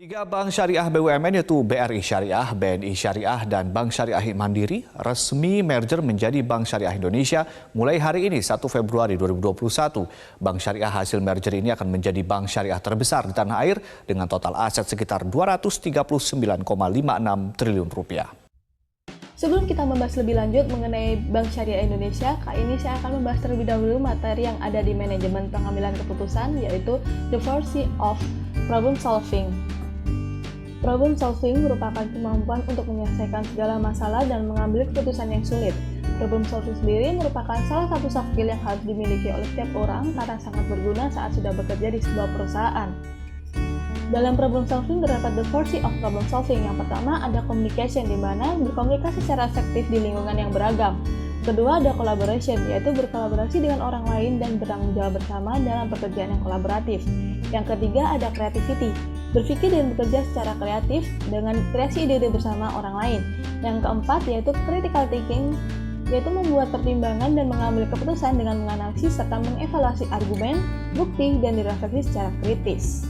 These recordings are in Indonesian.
Tiga bank syariah BUMN yaitu BRI Syariah, BNI Syariah, dan Bank Syariah Mandiri resmi merger menjadi Bank Syariah Indonesia mulai hari ini 1 Februari 2021. Bank Syariah hasil merger ini akan menjadi bank syariah terbesar di tanah air dengan total aset sekitar 239,56 triliun rupiah. Sebelum kita membahas lebih lanjut mengenai Bank Syariah Indonesia, kali ini saya akan membahas terlebih dahulu materi yang ada di manajemen pengambilan keputusan, yaitu the 4C of problem solving. Problem solving merupakan kemampuan untuk menyelesaikan segala masalah dan mengambil keputusan yang sulit. Problem solving sendiri merupakan salah satu soft skill yang harus dimiliki oleh setiap orang karena sangat berguna saat sudah bekerja di sebuah perusahaan. Dalam problem solving terdapat the 4C of problem solving. Yang pertama ada communication, di mana berkomunikasi secara efektif di lingkungan yang beragam. Kedua ada collaboration, yaitu berkolaborasi dengan orang lain dan bertanggung jawab bersama dalam pekerjaan yang kolaboratif. Yang ketiga ada creativity, berpikir dan bekerja secara kreatif dengan kreasi ide-ide bersama orang lain. Yang keempat yaitu critical thinking, yaitu membuat pertimbangan dan mengambil keputusan dengan menganalisis serta mengevaluasi argumen, bukti, dan direfleksi secara kritis.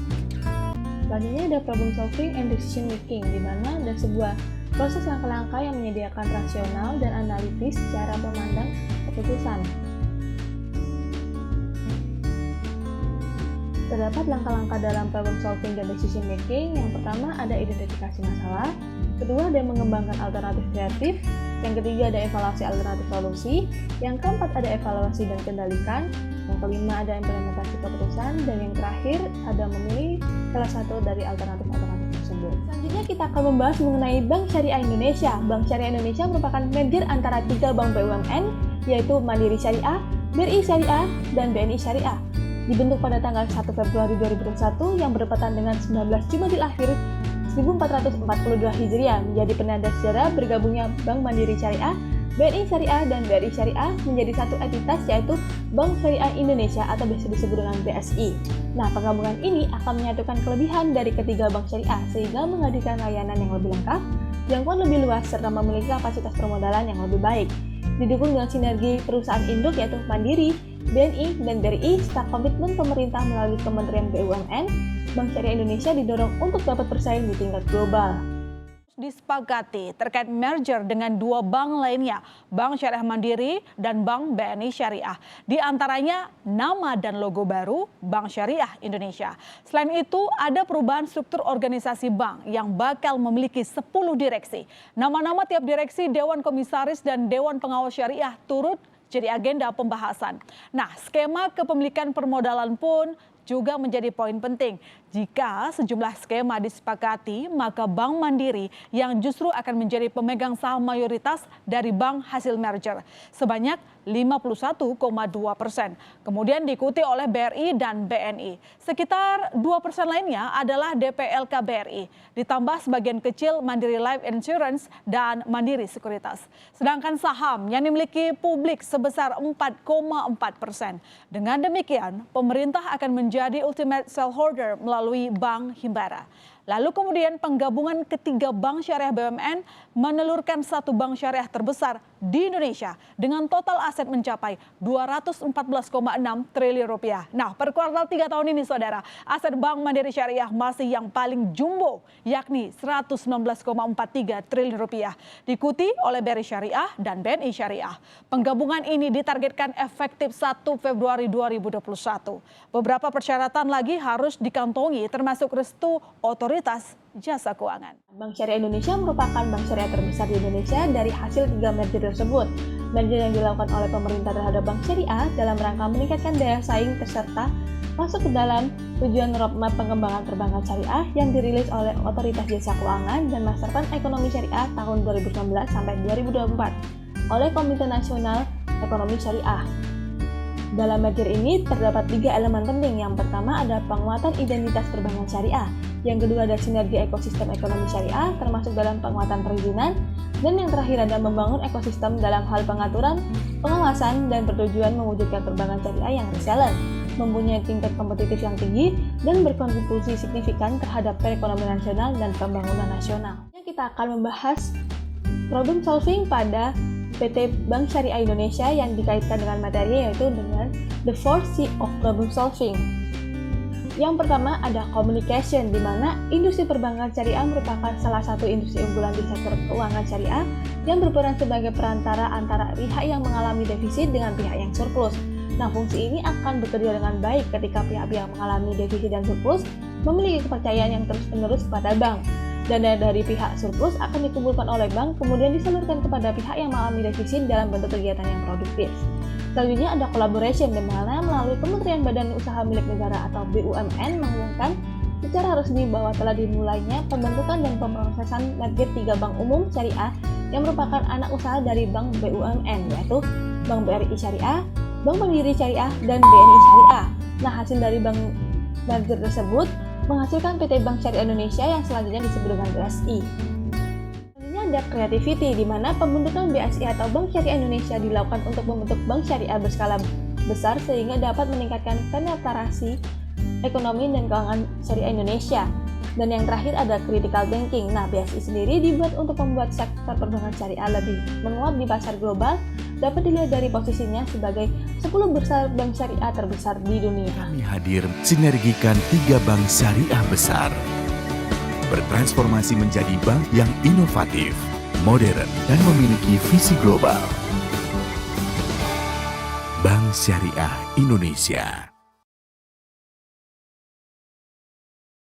Selanjutnya ada problem solving and decision making, di mana ada sebuah proses langkah-langkah yang menyediakan rasional dan analitis secara memandang keputusan. Terdapat langkah-langkah dalam problem solving dan decision making. Yang pertama ada identifikasi masalah, kedua ada mengembangkan alternatif kreatif, yang ketiga ada evaluasi alternatif solusi, yang keempat ada evaluasi dan kendalikan, yang kelima ada implementasi keputusan, dan yang terakhir ada memilih salah satu dari alternatif-alternatif tersebut. Selanjutnya kita akan membahas mengenai Bank Syariah Indonesia. Bank Syariah Indonesia merupakan merger antara tiga bank BUMN, yaitu Mandiri Syariah, BRI Syariah, dan BNI Syariah. Dibentuk pada tanggal 1 Februari 2021 yang bertepatan dengan 19 Jumadil Akhir 1442 Hijriah menjadi penanda sejarah bergabungnya Bank Mandiri Syariah, BNI Syariah, dan BRI Syariah menjadi satu entitas, yaitu Bank Syariah Indonesia atau biasa disebut dengan BSI. Nah, penggabungan ini akan menyatukan kelebihan dari ketiga bank syariah sehingga menghadirkan layanan yang lebih lengkap, jangkauan lebih luas, serta memiliki kapasitas permodalan yang lebih baik. Didukung dengan sinergi perusahaan induk yaitu Mandiri, BNI, dan BRI, serta komitmen pemerintah melalui Kementerian BUMN, Bank Syariah Indonesia didorong untuk dapat bersaing di tingkat global. Disepakati terkait merger dengan dua bank lainnya, Bank Syariah Mandiri dan Bank BNI Syariah. Di antaranya nama dan logo baru Bank Syariah Indonesia. Selain itu ada perubahan struktur organisasi bank yang bakal memiliki 10 direksi. Nama-nama tiap direksi, Dewan Komisaris dan Dewan Pengawas Syariah turut jadi agenda pembahasan. Nah, skema kepemilikan permodalan pun juga menjadi poin penting. Jika sejumlah skema disepakati, maka Bank Mandiri yang justru akan menjadi pemegang saham mayoritas dari bank hasil merger sebanyak 51,2%. Kemudian diikuti oleh BRI dan BNI. Sekitar 2% lainnya adalah DPLK BRI, ditambah sebagian kecil Mandiri Life Insurance dan Mandiri Sekuritas. Sedangkan saham yang dimiliki publik sebesar 4,4%. Dengan demikian, pemerintah akan menjadi ultimate shareholder melalui Bank Himbara. Lalu kemudian penggabungan ketiga bank syariah BUMN menelurkan satu bank syariah terbesar di Indonesia dengan total aset mencapai 214,6 triliun rupiah. Nah, per kuartal 3 tahun ini saudara, aset Bank Mandiri Syariah masih yang paling jumbo, yakni 119,43 triliun rupiah, diikuti oleh BRI Syariah dan BNI Syariah. Penggabungan ini ditargetkan efektif 1 Februari 2021. Beberapa persyaratan lagi harus dikantongi termasuk restu otoritas jasa keuangan. Bank Syariah Indonesia merupakan bank syariah terbesar di Indonesia dari hasil tiga merger tersebut. Merger yang dilakukan oleh pemerintah terhadap bank syariah dalam rangka meningkatkan daya saing serta masuk ke dalam tujuan roadmap pengembangan perbankan syariah yang dirilis oleh Otoritas Jasa Keuangan dan Masterplan Ekonomi Syariah tahun 2019 sampai 2024 oleh Komite Nasional Ekonomi Syariah. Dalam merger ini terdapat 3 elemen penting. Yang pertama ada penguatan identitas perbankan syariah. Yang kedua ada sinergi ekosistem ekonomi syariah termasuk dalam penguatan perizinan. Dan yang terakhir ada membangun ekosistem dalam hal pengaturan, pengawasan, dan bertujuan mewujudkan perbankan syariah yang resilient, mempunyai tingkat kompetitif yang tinggi, dan berkontribusi signifikan terhadap perekonomian nasional dan pembangunan nasional. Kita akan membahas problem solving pada PT Bank Syariah Indonesia yang dikaitkan dengan materi yaitu dengan the 4C of problem solving. Yang pertama ada communication, di mana industri perbankan syariah merupakan salah satu industri unggulan di sektor keuangan syariah yang berperan sebagai perantara antara pihak yang mengalami defisit dengan pihak yang surplus. Nah, fungsi ini akan bekerja dengan baik ketika pihak-pihak mengalami defisit dan surplus memiliki kepercayaan yang terus-menerus kepada bank. Dana dari pihak surplus akan dikumpulkan oleh bank, kemudian disalurkan kepada pihak yang mengalami defisit dalam bentuk kegiatan yang produktif. Selanjutnya ada collaboration, di mana melalui Kementerian Badan Usaha Milik Negara atau BUMN mengumumkan secara resmi bahwa telah dimulainya pembentukan dan pemrosesan merger 3 bank umum syariah yang merupakan anak usaha dari bank BUMN, yaitu Bank BRI Syariah, Bank Mandiri Syariah, dan BNI Syariah. Nah, hasil dari bank merger tersebut menghasilkan PT Bank Syariah Indonesia yang selanjutnya disebut dengan BSI. Ada creativity, di mana pembentukan BSI atau Bank Syariah Indonesia dilakukan untuk membentuk bank syariah berskala besar sehingga dapat meningkatkan penetrasi ekonomi dan keuangan syariah Indonesia. Dan yang terakhir ada critical thinking. Nah, BSI sendiri dibuat untuk membuat sektor perbankan syariah lebih menguat di pasar global, dapat dilihat dari posisinya sebagai 10 besar bank syariah terbesar di dunia. Kami hadir sinergikan 3 bank syariah besar, bertransformasi menjadi bank yang inovatif, modern, dan memiliki visi global. Bank Syariah Indonesia.